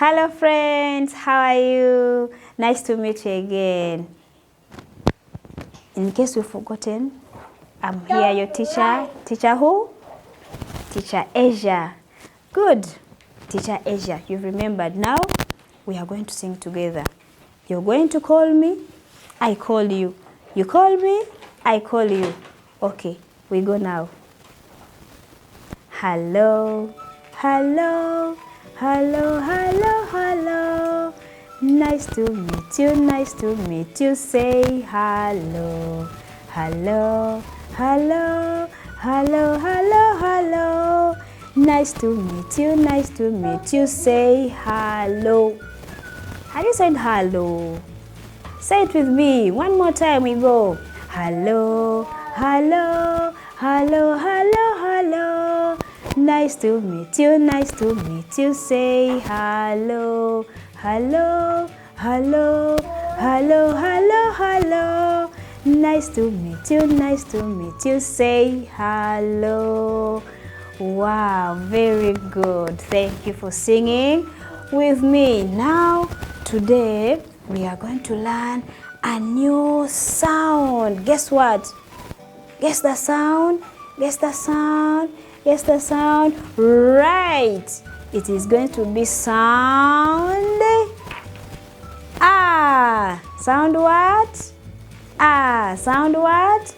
Hello friends, how are you? Nice to meet you again. In case you've forgotten, I'm here, your teacher. Teacher who? Teacher Asia. Good. Teacher Asia, you've remembered. Now we are going to sing together. You're going to call me, I call you. You call me, I call you. Okay, we go now. Hello, hello, hello, hello, hello. Nice to meet you, nice to meet you. Say hello, hello, hello, hello, hello, hello. Nice to meet you, nice to meet you. Say hello. Have you said hello? Say it with me. One more time we go. Hello, hello, hello, hello, hello. Nice to meet you, nice to meet you. Say hello, hello, hello, hello, hello, hello. Nice to meet you, nice to meet you. Say hello. Wow, very good. Thank you for singing with me. Now, today, we are going to learn a new sound. Guess what? Guess the sound? Guess the sound? Guess the sound? Right! It is going to be sound. Ah! Sound what? Ah! Sound what?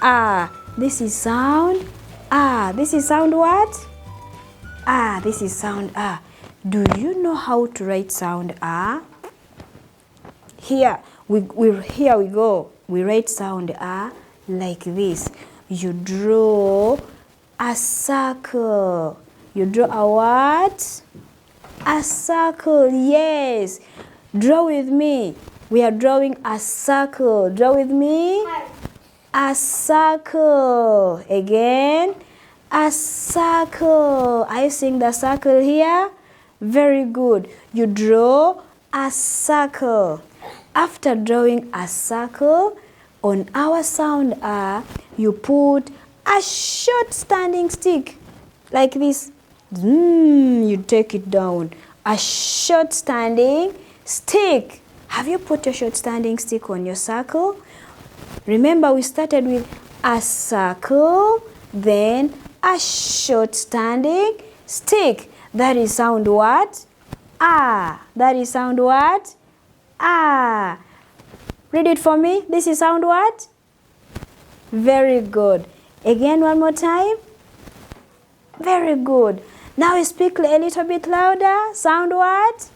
Ah! This is sound. Ah! This is sound what? Ah! This is sound ah. Do you know how to write sound ah? Here we go. We write sound ah like this. You draw a circle. You draw a what? A circle. Yes. Draw with me. We are drawing a circle. Draw with me. A circle. Again. A circle. Are you seeing the circle here? Very good. You draw a circle. After drawing a circle, on our sound ah, you put a short standing stick like this. You take it down. A short standing stick. Have you put your short standing stick on your circle? Remember, we started with a circle, then a short standing stick. That is sound what? Ah. That is sound what? Ah. Read it for me. This is sound what? Very good. Again, one more time. Very good. Now we speak a little bit louder. Sound what?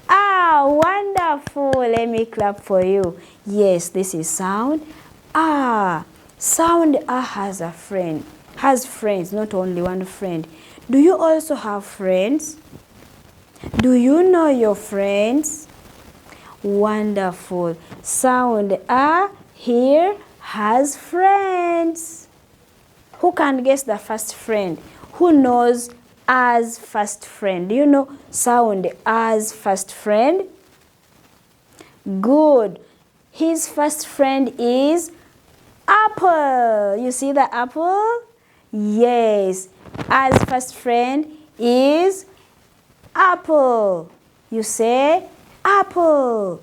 Ah, wonderful. Let me clap for you. Yes, this is sound ah. Sound ah has a friend. Has friends, not only one friend. Do you also have friends? Do you know your friends? Wonderful. Sound ah here has friends. Who can guess the first friend? Who knows as first friend? Do you know sound as first friend? Good. His first friend is apple. You see the apple? Yes. As first friend is apple. You say apple.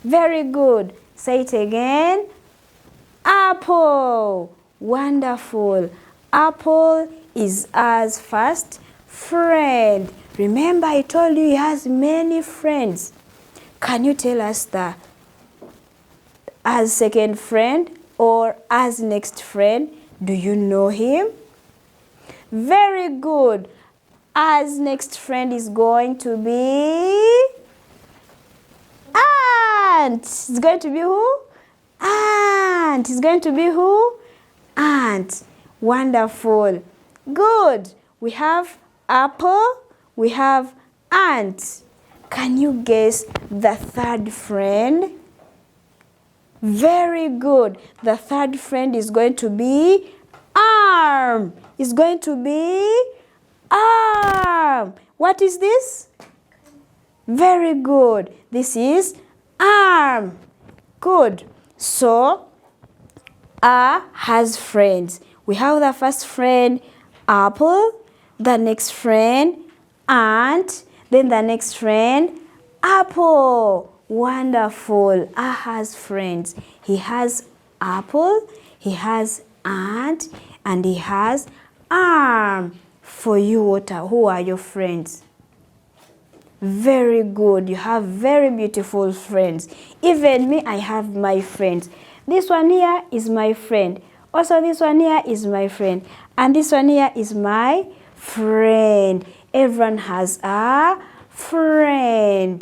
Very good. Say it again. Apple. Wonderful. Apple is as first friend. Remember, I told you he has many friends. Can you tell us the as second friend or as next friend? Do you know him? Very good. As next friend is going to be ant. It's going to be who? Ant. It's going to be who? Ant. Wonderful. Good. We have apple. We have ant. Can you guess the third friend? Very good. The third friend is going to be arm. It's going to be arm. What is this? Very good. This is arm. Good. So, a has friends. We have the first friend, apple. The next friend, ant. Then the next friend, apple. Wonderful. has friends. He has apple, he has ant, and he has arm. For you, who are your friends? Very good. You have very beautiful friends. Even me, I have my friends. This one here is my friend. Also, this one here is my friend. And this one here is my friend. Everyone has a friend.